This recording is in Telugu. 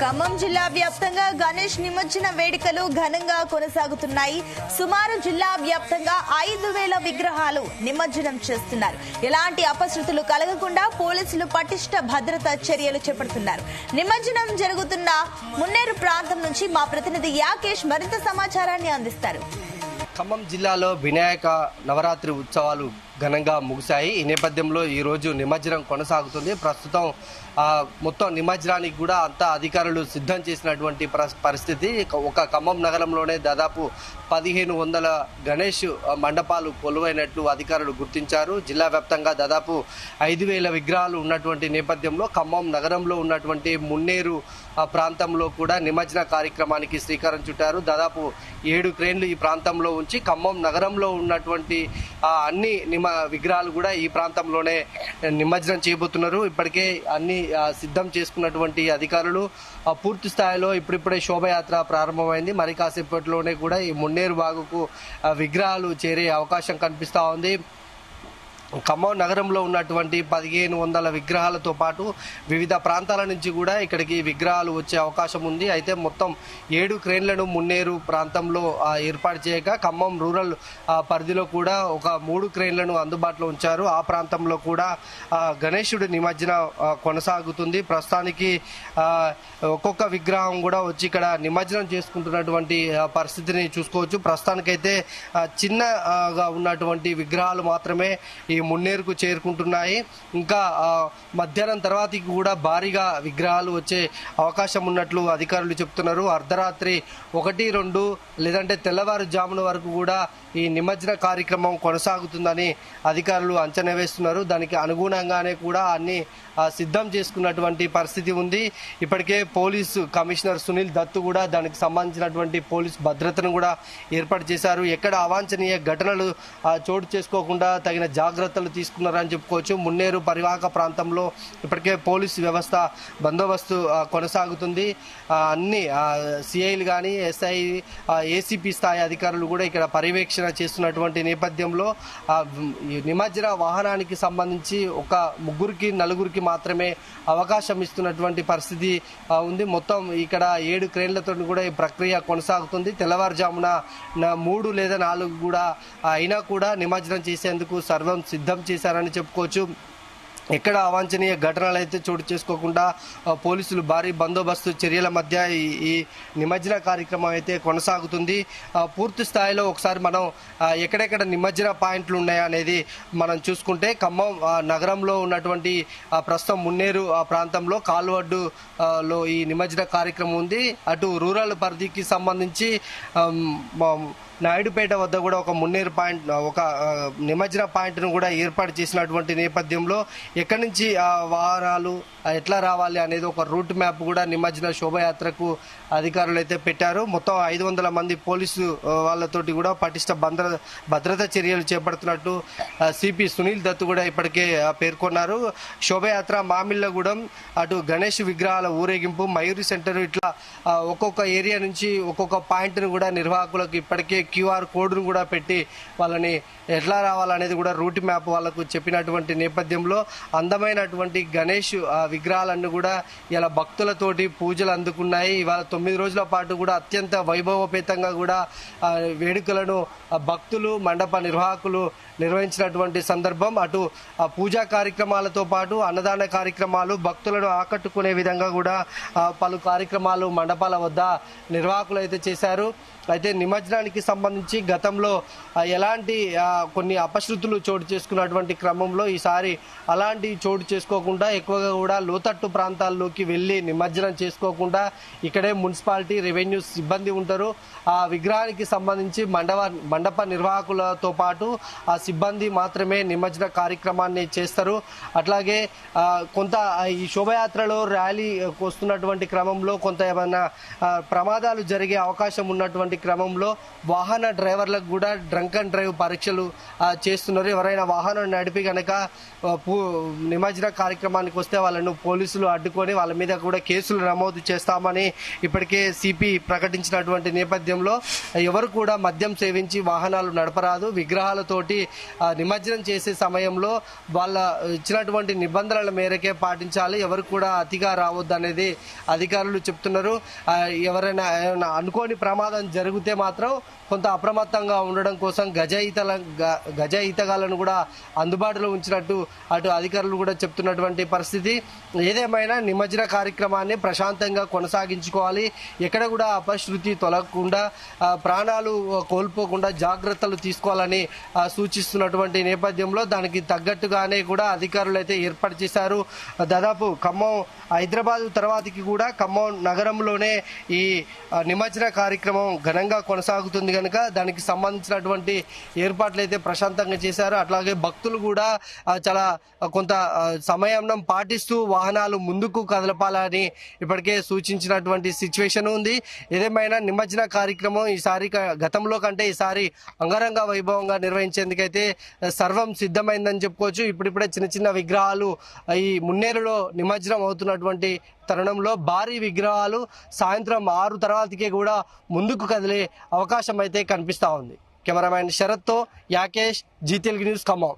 ఖమ్మం జిల్లా వ్యాప్తంగా గణేష్ నిమజ్జన వేడుకలు ఘనంగా కొనసాగుతున్నాయి. సుమారు జిల్లా వ్యాప్తంగా 5,000 విగ్రహాలు నిమజ్జనం చేస్తున్నారు. ఎలాంటి అపశృతులు కలగకుండా పోలీసులు పటిష్ట భద్రతా చర్యలు చేపడుతున్నారు. నిమజ్జనం జరుగుతున్న మున్నేరు ప్రాంతం నుంచి మా ప్రతినిధి యాకేష్ మరింత సమాచారాన్ని అందిస్తారు. ఖమ్మం జిల్లాలో వినాయక నవరాత్రి ఉత్సవాలు ఘనంగా ముగిశాయి. ఈ నేపథ్యంలో ఈరోజు నిమజ్జనం కొనసాగుతుంది. ప్రస్తుతం మొత్తం నిమజ్జనానికి కూడా అంతా అధికారులు సిద్ధం చేసినటువంటి పరిస్థితి. ఒక ఖమ్మం నగరంలోనే దాదాపు 1,500 గణేష్ మండపాలు కొలువైనట్లు అధికారులు గుర్తించారు. జిల్లా వ్యాప్తంగా దాదాపు 5,000 విగ్రహాలు ఉన్నటువంటి నేపథ్యంలో ఖమ్మం నగరంలో ఉన్నటువంటి మున్నేరు ప్రాంతంలో కూడా నిమజ్జన కార్యక్రమానికి శ్రీకారం చుట్టారు. దాదాపు 7 క్రేన్లు ఈ ప్రాంతంలో ఉంచి ఖమ్మం నగరంలో ఉన్నటువంటి అన్ని విగ్రహాలు కూడా ఈ ప్రాంతంలోనే నిమజ్జనం చేయబోతున్నారు. ఇప్పటికే అన్ని సిద్ధం చేసుకున్నటువంటి అధికారులు పూర్తి స్థాయిలో ఇప్పుడిప్పుడే శోభయాత్ర ప్రారంభమైంది. మరి కాసేపట్లోనే కూడా ఈ మున్నేరు బాగుకు విగ్రహాలు చేరే అవకాశం కనిపిస్తా ఉంది. ఖమ్మం నగరంలో ఉన్నటువంటి 1,500 విగ్రహాలతో పాటు వివిధ ప్రాంతాల నుంచి కూడా ఇక్కడికి విగ్రహాలు వచ్చే అవకాశం ఉంది. అయితే మొత్తం 7 క్రేన్లను మున్నేరు ప్రాంతంలో ఏర్పాటు చేయగా ఖమ్మం రూరల్ పరిధిలో కూడా ఒక 3 క్రేన్లను అందుబాటులో ఉంచారు. ఆ ప్రాంతంలో కూడా గణేశుడి నిమజ్జన కొనసాగుతుంది. ప్రస్తుతానికి ఒక్కొక్క విగ్రహం కూడా వచ్చి ఇక్కడ నిమజ్జనం చేసుకుంటున్నటువంటి పరిస్థితిని చూసుకోవచ్చు. ప్రస్తుతానికైతే చిన్నగా ఉన్నటువంటి విగ్రహాలు మాత్రమే ఈ మున్నేరుకు చేరుకుంటున్నాయి. ఇంకా మధ్యాహ్నం తర్వాత కూడా భారీగా విగ్రహాలు వచ్చే అవకాశం ఉన్నట్లు అధికారులు చెప్తున్నారు. అర్ధరాత్రి 1-2 లేదంటే తెల్లవారుజామున వరకు కూడా ఈ నిమజ్జన కార్యక్రమం కొనసాగుతుందని అధికారులు అంచనా వేస్తున్నారు. దానికి అనుగుణంగానే కూడా అన్ని సిద్ధం చేసుకున్నటువంటి పరిస్థితి ఉంది. ఇప్పటికే పోలీసు కమిషనర్ సునీల్ దత్తు కూడా దానికి సంబంధించినటువంటి పోలీస్ భద్రతను కూడా ఏర్పాటు చేశారు. ఎక్కడ అవాంఛనీయ ఘటనలు చోటు చేసుకోకుండా తగిన జాగ్రత్తలు తీసుకున్నారని చెప్పుకోవచ్చు. మున్నేరు పరివాహక ప్రాంతంలో ఇప్పటికే పోలీసు వ్యవస్థ బందోబస్తు కొనసాగుతుంది. అన్ని సిఐలు కానీ ఎస్ఐ ఏసీపీ స్థాయి అధికారులు కూడా ఇక్కడ పర్యవేక్షణ చేస్తున్నటువంటి నేపథ్యంలో నిమజ్జన వాహనానికి సంబంధించి ఒక 3-4 మాత్రమే అవకాశం ఇస్తున్నటువంటి పరిస్థితి ఉంది. మొత్తం ఇక్కడ 7 క్రేన్లతో కూడా ఈ ప్రక్రియ కొనసాగుతుంది. తెల్లవారుజామున 3 లేదా 4 కూడా అయినా కూడా నిమజ్జనం చేసేందుకు సర్వం సిద్ధం చేశారని చెప్పుకోవచ్చు. ఎక్కడ అవాంఛనీయ ఘటనలు అయితే చోటు చేసుకోకుండా పోలీసులు భారీ బందోబస్తు చర్యల మధ్య ఈ నిమజ్జన కార్యక్రమం అయితే కొనసాగుతుంది. పూర్తి స్థాయిలో ఒకసారి మనం ఎక్కడెక్కడ నిమజ్జన పాయింట్లు ఉన్నాయా అనేది మనం చూసుకుంటే ఖమ్మం నగరంలో ఉన్నటువంటి ప్రస్తుతం మున్నేరు ప్రాంతంలో కాల్వడ్డులో ఈ నిమజ్జన కార్యక్రమం ఉంది. అటు రూరల్ పరిధికి సంబంధించి నాయుడుపేట వద్ద కూడా ఒక మున్నేరు పాయింట్ ఒక నిమజ్జన పాయింట్ను కూడా ఏర్పాటు చేసినటువంటి నేపథ్యంలో ఎక్కడి నుంచి వాహనాలు ఎట్లా రావాలి అనేది ఒక రూట్ మ్యాప్ కూడా నిమజ్జన శోభయాత్రకు అధికారులు అయితే పెట్టారు. మొత్తం 500 మంది పోలీసు వాళ్ళతోటి కూడా పటిష్ట భద్రతా చర్యలు చేపడుతున్నట్టు సిపి సునీల్ దత్ కూడా ఇప్పటికే పేర్కొన్నారు. శోభయాత్ర మామిళ్ళగూడెం అటు గణేష్ విగ్రహాల ఊరేగింపు మయూరి సెంటర్ ఇట్లా ఒక్కొక్క ఏరియా నుంచి ఒక్కొక్క పాయింట్ను కూడా నిర్వాహకులకు ఇప్పటికే QR కోడ్ను కూడా పెట్టి వాళ్ళని ఎట్లా రావాలనేది కూడా రూట్ మ్యాప్ వాళ్ళకు చెప్పినటువంటి నేపథ్యంలో అందమైనటువంటి గణేష్ విగ్రహాలన్నీ కూడా ఇలా భక్తులతోటి పూజలు అందుకున్నాయి. ఇవాళ 9 రోజుల పాటు కూడా అత్యంత వైభవోపేతంగా కూడా వేడుకలను భక్తులు మండప నిర్వాహకులు నిర్వహించినటువంటి సందర్భం. అటు పూజా కార్యక్రమాలతో పాటు అన్నదాన కార్యక్రమాలు భక్తులను ఆకట్టుకునే విధంగా కూడా పలు కార్యక్రమాలు మండపాల వద్ద నిర్వాహకులు అయితే చేశారు. అయితే నిమజ్జనానికి సంబంధించి గతంలో ఎలాంటి కొన్ని అపశృతులు చోటు చేసుకున్నటువంటి క్రమంలో ఈసారి అలాంటి చోటు చేసుకోకుండా ఎక్కువగా కూడా లోతట్టు ప్రాంతాల్లోకి వెళ్ళి నిమజ్జనం చేసుకోకుండా ఇక్కడే మున్సిపాలిటీ రెవెన్యూ సిబ్బంది ఉంటారు. ఆ విగ్రహానికి సంబంధించి మండప నిర్వాహకులతో పాటు ఆ సిబ్బంది మాత్రమే నిమజ్జన కార్యక్రమాన్ని చేస్తారు. అట్లాగే కొంత ఈ శోభయాత్రలో ర్యాలీ వస్తున్నటువంటి క్రమంలో కొంత ఏమైనా ప్రమాదాలు జరిగే అవకాశం ఉన్నటువంటి క్రమంలో వాహన డ్రైవర్లకు కూడా డ్రంక్ అండ్ డ్రైవ్ పరీక్షలు చేస్తున్నారు. ఎవరైనా వాహనం నడిపి కనుక నిమజ్జన కార్యక్రమానికి వస్తే వాళ్ళను పోలీసులు అడ్డుకొని వాళ్ళ మీద కూడా కేసులు నమోదు చేస్తామని ఇప్పటికే సిపి ప్రకటించినటువంటి నేపథ్యంలో ఎవరు కూడా మద్యం సేవించి వాహనాలు నడపరాదు, విగ్రహాలతోటి నిమజ్జనం చేసే సమయంలో వాళ్ళ ఇచ్చినటువంటి నిబంధనల మేరకే పాటించాలి, ఎవరు కూడా అతిగా రావద్దు అనేది అధికారులు చెప్తున్నారు. ఎవరైనా అనుకోని ప్రమాదం జరిగితే మాత్రం కొంత అప్రమత్తంగా ఉండడం కోసం గజ ఈతగాళ్లను కూడా అందుబాటులో ఉంచినట్టు అటు అధికారులు కూడా చెప్తున్నటువంటి పరిస్థితి. ఏదేమైనా నిమజ్జన కార్యక్రమాన్ని ప్రశాంతంగా కొనసాగించుకోవాలి, ఎక్కడ కూడా అపశృతి తొలగకుండా ప్రాణాలు కోల్పోకుండా జాగ్రత్తలు తీసుకోవాలని సూచిస్తున్నటువంటి నేపథ్యంలో దానికి తగ్గట్టుగానే కూడా అధికారులు అయితే ఏర్పాటు చేశారు. దాదాపు ఖమ్మం హైదరాబాద్ తర్వాతకి కూడా ఖమ్మం నగరంలోనే ఈ నిమజ్జన కార్యక్రమం ఘనంగా కొనసాగుతుంది కనుక దానికి సంబంధించినటువంటి ఏర్పాట్లు అయితే ప్రశాంతంగా చేశారు. అట్లాగే భక్తులు కూడా చాలా కొంత సమయం పాటిస్తూ వాహనాలు ముందుకు కదలపాలని ఇప్పటికే సూచించినటువంటి సిచ్యువేషన్ ఉంది. ఏదేమైనా నిమజ్జన కార్యక్రమం ఈసారి గతంలో కంటే ఈసారి అంగరంగ వైభవంగా నిర్వహించేందుకైతే సర్వం సిద్ధమైందని చెప్పుకోవచ్చు. ఇప్పుడిప్పుడే చిన్న చిన్న విగ్రహాలు ఈ మున్నేరులో నిమజ్జనం అవుతున్నటువంటి తరుణంలో భారీ విగ్రహాలు సాయంత్రం 6 తర్వాతకే కూడా ముందుకు కదిలే అవకాశం అయితే కనిపిస్తా ఉంది. కెమెరామ్యాన్ శరత్తో యాకేష్, జీ తెలుగు న్యూస్ ఖమ్మం.